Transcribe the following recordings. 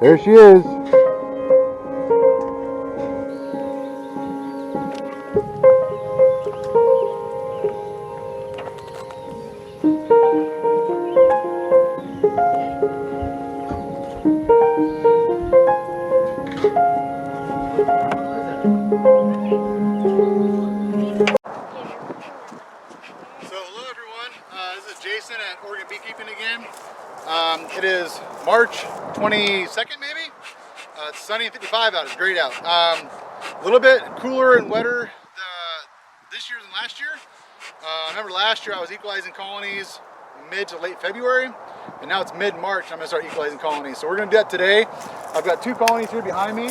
There she is. So hello everyone, this is Jason at Oregonbeekeeping again. It is March 22nd maybe. It's sunny and 55 out, it's great out. A little bit cooler and wetter this year than last year. I remember last year I was equalizing colonies mid to late February, and now it's mid-March and I'm going to start equalizing colonies. So we're going to do that today. I've got two colonies here behind me.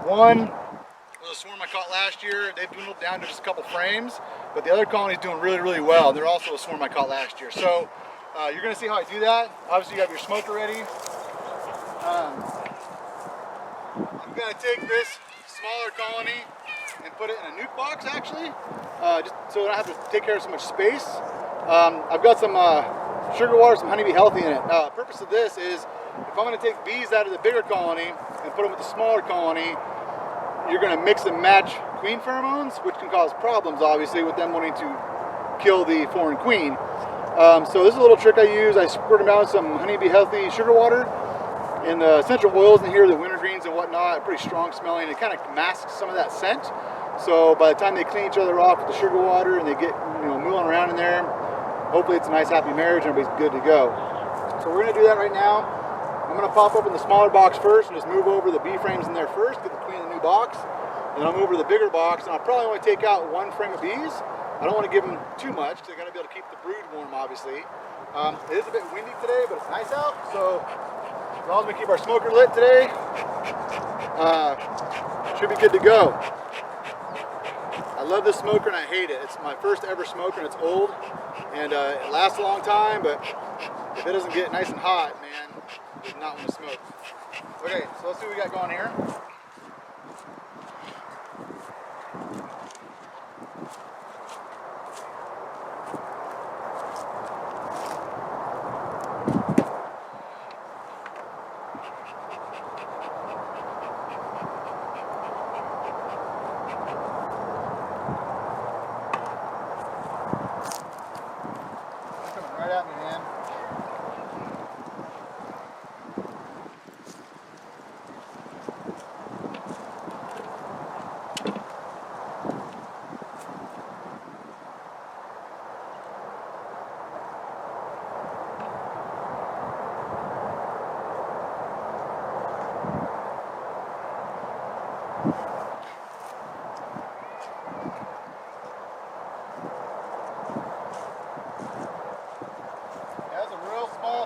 One was a swarm I caught last year. They've dwindled down to just a couple frames, but the other colony is doing really, really well. They're also a swarm I caught last year. So you're going to see how I do that. Obviously you have your smoker ready. I'm going to take this smaller colony and put it in a nuke box actually, just so I don't have to take care of so much space. I've got some sugar water, some honeybee healthy in it. The purpose of this is if I'm going to take bees out of the bigger colony and put them with the smaller colony, you're going to mix and match queen pheromones, which can cause problems obviously with them wanting to kill the foreign queen. So this is a little trick I use. I squirt them out with some honeybee healthy sugar water, and the essential oils in here, the wintergreens and whatnot, are pretty strong smelling. It kind of masks some of that scent. So by the time they clean each other off with the sugar water and they get mooling around in there, hopefully it's a nice happy marriage and everybody's good to go. So we're going to do that right now. I'm going to pop open the smaller box first and just move over the bee frames in there first, get the queen in the new box. Then I'll move over to the bigger box, and I'll probably only take out one frame of bees. I don't want to give them too much because I got to be able to keep the brood warm, obviously. It is a bit windy today, but it's nice out, so as long as we keep our smoker lit today, should be good to go. I love this smoker and I hate it. It's my first ever smoker and it's old, and it lasts a long time, but if it doesn't get nice and hot, man, I do not want to smoke. Okay, so let's see what we got going here. Right at me, man.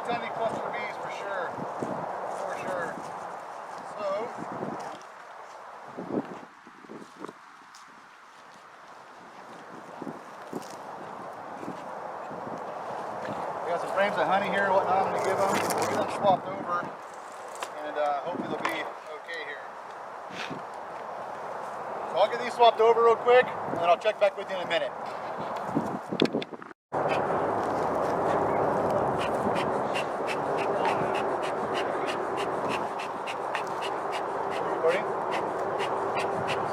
Tiny cluster of bees for sure. So we got some frames of honey here and whatnot. I'm going to give them. We'll get them swapped over, and hopefully they'll be okay here. So I'll get these swapped over real quick, and then I'll check back with you in a minute.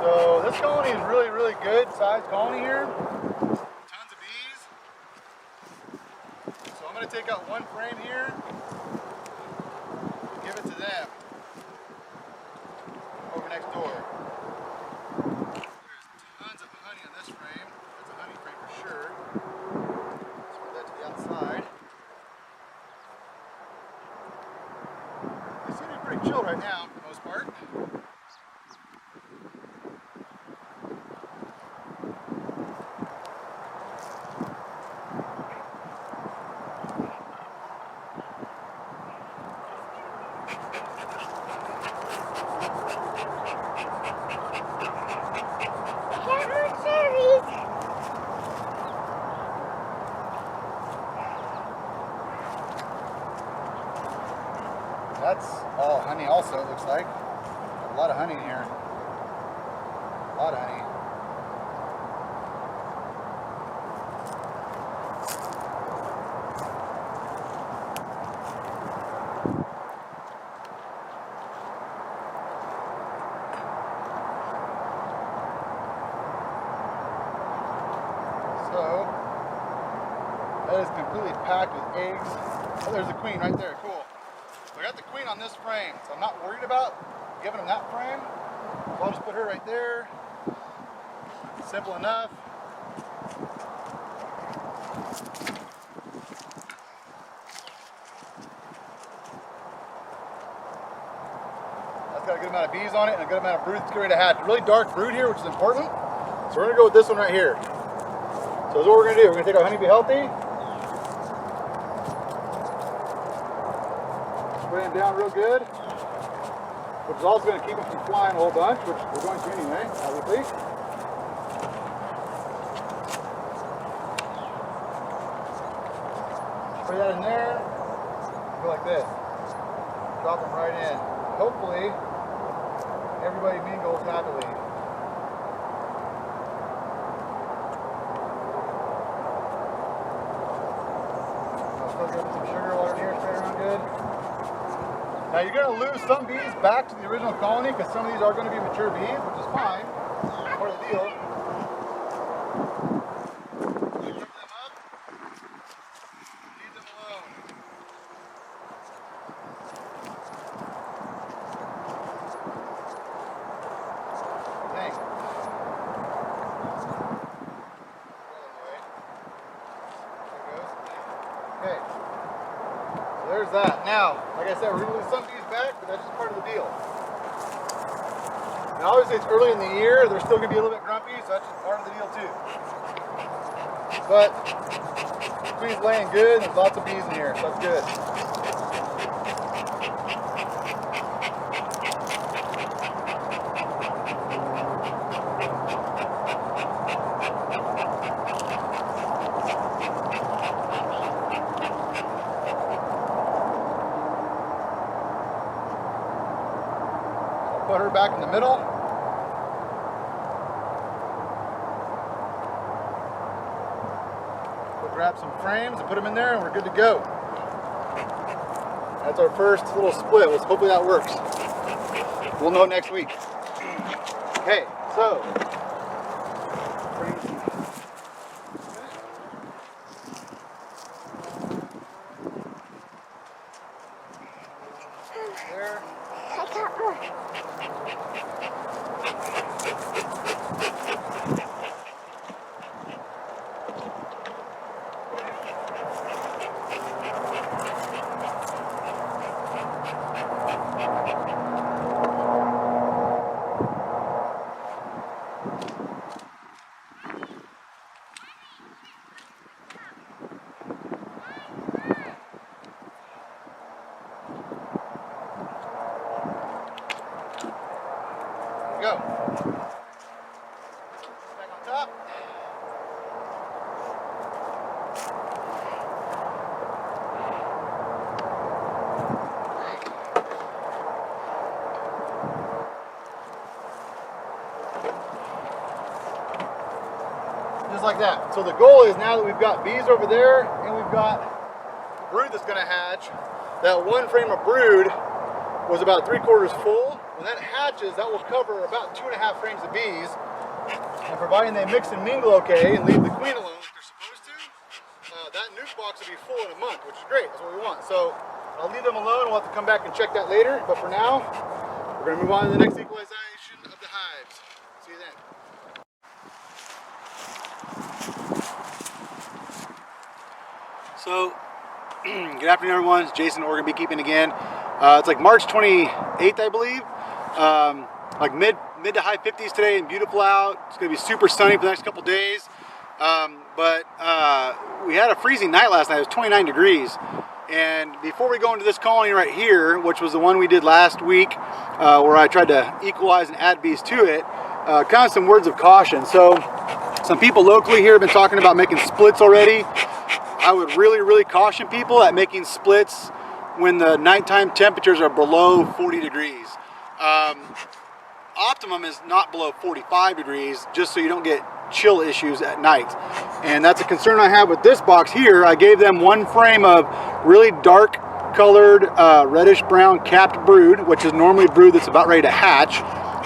So this colony is really, really good sized colony here. Tons of bees. So I'm going to take out one frame here, give it to them over next door. There's tons of honey on this frame. That's a honey frame for sure. Let's put that to the outside. They seem to be pretty chill right now for the most part. That's all honey also, it looks like. A lot of honey in here. A lot of honey. absolutely packed with eggs. Oh, there's the queen right there, cool. So I got the queen on this frame, so I'm not worried about giving them that frame. So I'll just put her right there. Simple enough. That's got a good amount of bees on it and a good amount of brood that's ready to hatch. Really dark brood here, which is important. So we're gonna go with this one right here. So this is what we're gonna do. We're gonna take our Honeybee Healthy, spray them down real good, which is also gonna keep them from flying a whole bunch, which we're going to anyway, obviously. Spray that in there, go like this. Drop them right in. Hopefully, everybody mingles happily. I'll still give them some sugar water here, spray it around good. Now you're going to lose some bees back to the original colony because some of these are going to be mature bees, which is fine. Part of the deal. Cover them up. Leave them alone. Dang. Okay. So there's that. Now, like I said, we're going to lose some bees back, but that's just part of the deal. Now obviously it's early in the year, they're still going to be a little bit grumpy, so that's just part of the deal too. But the queen's laying good, there's lots of bees in here, so that's good. Put her back in the middle. We'll grab some frames and put them in there and we're good to go. That's our first little split. Hopefully that works. We'll know next week. Okay, so there. Go. Back on top. Just like that. So the goal is now that we've got bees over there and we've got brood that's going to hatch, that one frame of brood was about 3/4 full. When that hatches, that will cover about 2.5 frames of bees. And providing they mix and mingle okay and leave the queen alone like they're supposed to, that nuke box will be full in a month, which is great. That's what we want. So I'll leave them alone. We'll have to come back and check that later. But for now, we're going to move on to the next equalization of the hives. See you then. So, good afternoon, everyone. It's Jason, Oregonbeekeeping again. It's like March 28th, I believe. Like mid to high 50s today and beautiful out. It's going to be super sunny for the next couple days. But we had a freezing night last night. It was 29 degrees. And before we go into this colony right here, which was the one we did last week, where I tried to equalize and add bees to it, kind of some words of caution. So some people locally here have been talking about making splits already. I would really caution people at making splits when the nighttime temperatures are below 40 degrees. Optimum is not below 45 degrees, just so you don't get chill issues at night. And that's a concern I have with this box here. I gave them one frame of really dark colored reddish brown capped brood, which is normally brood that's about ready to hatch,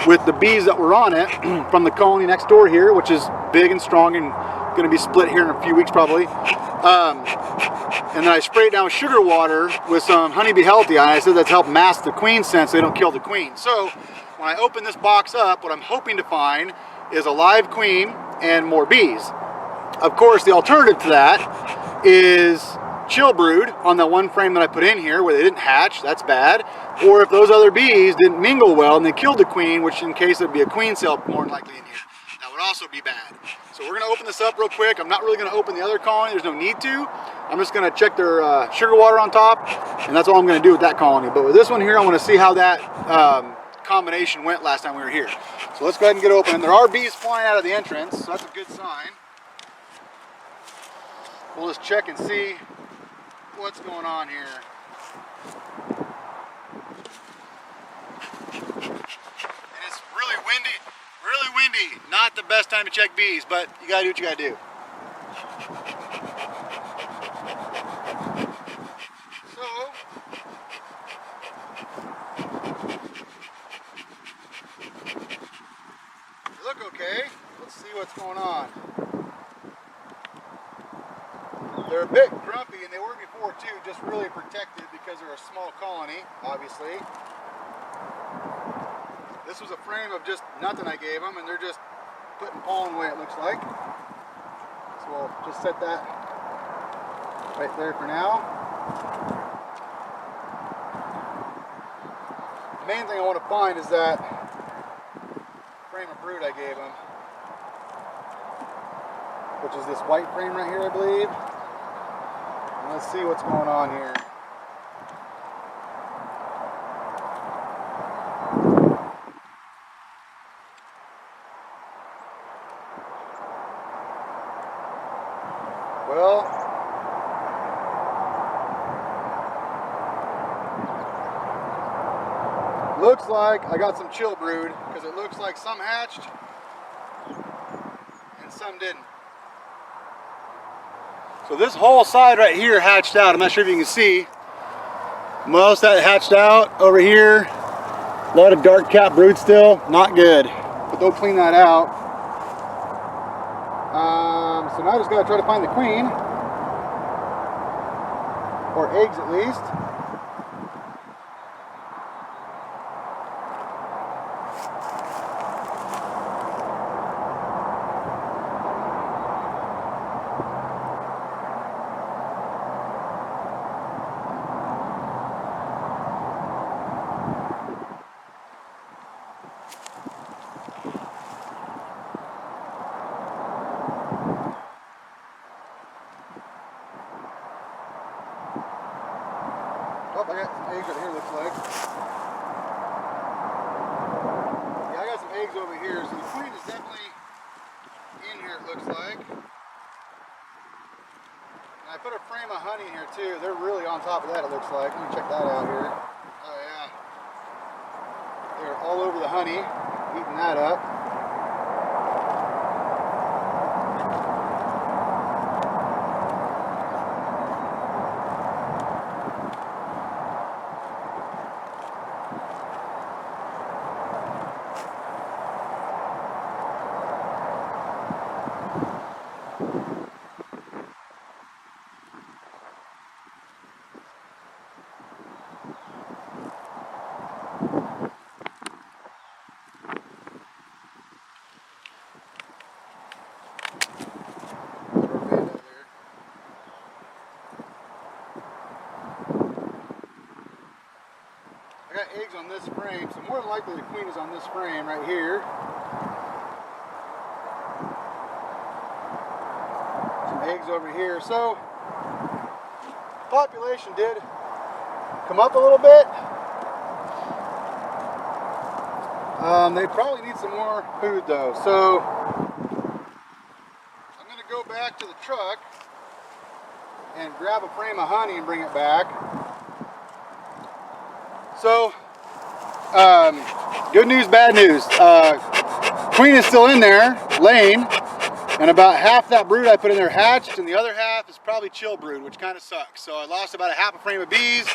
with the bees that were on it from the colony next door here, which is big and strong and going to be split here in a few weeks probably. And then I spray it down with sugar water with some Honeybee Healthy on it. I said that's helped mask the queen scent so they don't kill the queen. So when I open this box up, what I'm hoping to find is a live queen and more bees. Of course, the alternative to that is chill brood on that one frame that I put in here where they didn't hatch. That's bad. Or if those other bees didn't mingle well and they killed the queen, which in case it'd be a queen cell more than likely in here. That would also be bad. So we're going to open this up real quick. I'm not really going to open the other colony. There's no need to. I'm just going to check their sugar water on top, and that's all I'm going to do with that colony. But with this one here, I want to see how that combination went last time we were here. So let's go ahead and get open. And there are bees flying out of the entrance, so that's a good sign. We'll just check and see what's going on here. And it's really windy. Really windy. Not the best time to check bees, but you gotta do what you gotta do. So, they look okay. Let's see what's going on. They're a bit grumpy, and they were before too, just really protected because they're a small colony, obviously. This was a frame of just nothing I gave them, and they're just putting pollen away, it looks like. So we'll just set that right there for now. The main thing I want to find is that frame of brood I gave them, which is this white frame right here, I believe. And let's see what's going on here. Well, looks like I got some chill brood because it looks like some hatched and some didn't. So this whole side right here hatched out. I'm not sure if you can see. Most of that hatched out over here. A lot of dark cap brood still. Not good. But they'll clean that out. So now I just gotta try to find the queen, or eggs at least. Oh, I got some eggs right here, looks like. Yeah, I got some eggs over here, so the queen is definitely in here, it looks like. And I put a frame of honey in here too. They're really on top of that, it looks like. Let me check that out here. Oh yeah. They're all over the honey, eating that up. I got eggs on this frame, so more than likely the queen is on this frame right here. Some eggs over here. So, population did come up a little bit. They probably need some more food though. So, I'm going to go back to the truck and grab a frame of honey and bring it back. So, good news, bad news. Queen is still in there, laying, and about half that brood I put in there hatched, and the other half is probably chill brood, which kind of sucks. So I lost about a half a frame of bees,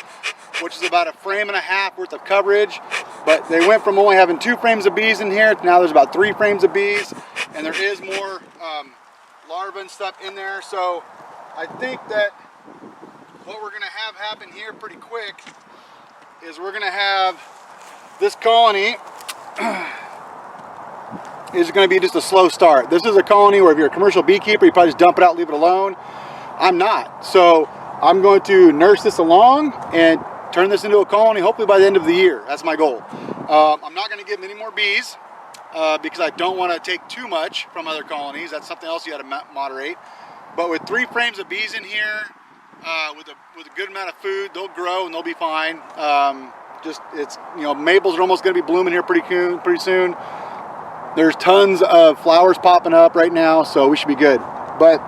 which is about a frame and a half worth of coverage. But they went from only having 2 frames of bees in here to now there's about 3 frames of bees, and there is more larvae and stuff in there. So I think that what we're gonna have happen here pretty quick is we're gonna have this colony is gonna be just a slow start. This is a colony where if you're a commercial beekeeper, you probably just dump it out, leave it alone. I'm not. So I'm going to nurse this along and turn this into a colony hopefully by the end of the year. That's my goal. I'm not gonna give them any more bees because I don't wanna take too much from other colonies. That's something else you gotta moderate. But with 3 frames of bees in here, with a good amount of food, they'll grow and they'll be fine. Maples are almost going to be blooming here pretty soon. There's tons of flowers popping up right now, so we should be good. But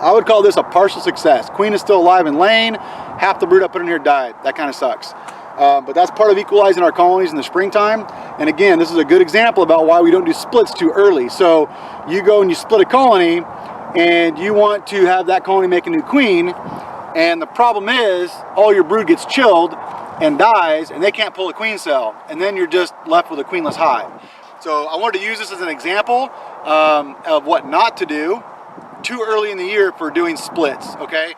I would call this a partial success. Queen is still alive and laying. Half the brood I put in here died. That kind of sucks. But that's part of equalizing our colonies in the springtime. And again, this is a good example about why we don't do splits too early. So you go and you split a colony, and you want to have that colony make a new queen. And the problem is all your brood gets chilled and dies and they can't pull a queen cell, and then you're just left with a queenless hive. So I wanted to use this as an example of what not to do too early in the year for doing splits, okay?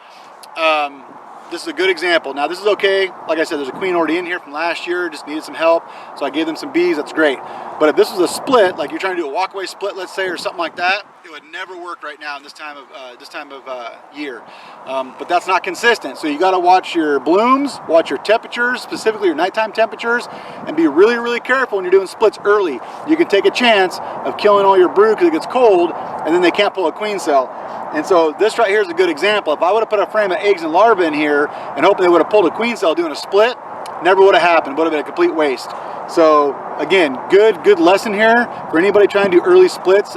This is a good example. Now this is okay. Like I said, there's a queen already in here from last year, just needed some help. So I gave them some bees, that's great. But if this was a split, like you're trying to do a walkaway split, let's say, or something like that, it would never work right now in this time of year. But that's not consistent. So you gotta watch your blooms, watch your temperatures, specifically your nighttime temperatures, and be really, really careful when you're doing splits early. You can take a chance of killing all your brood because it gets cold and then they can't pull a queen cell. And so this right here is a good example. If I would have put a frame of eggs and larvae in here and hoping they would have pulled a queen cell doing a split, never would have happened. Would have been a complete waste. So again, good lesson here for anybody trying to do early splits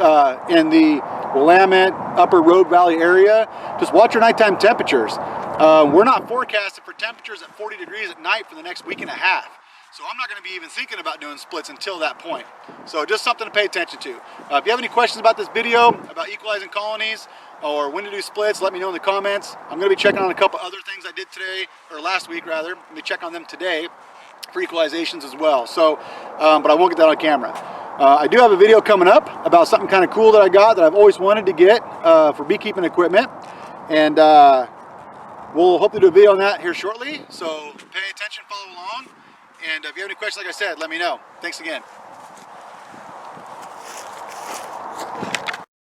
in the Willamette, Upper Rogue Valley area. Just watch your nighttime temperatures. We're not forecasted for temperatures at 40 degrees at night for the next week and a half. So I'm not going to be even thinking about doing splits until that point. So just something to pay attention to. If you have any questions about this video, about equalizing colonies, or when to do splits, let me know in the comments. I'm going to be checking on a couple other things I did today, or last week rather. Let me check on them today for equalizations as well. So, but I won't get that on camera. I do have a video coming up about something kind of cool that I got that I've always wanted to get for beekeeping equipment. And we'll hopefully do a video on that here shortly. So pay attention, follow along. And if you have any questions, like I said, let me know. Thanks again.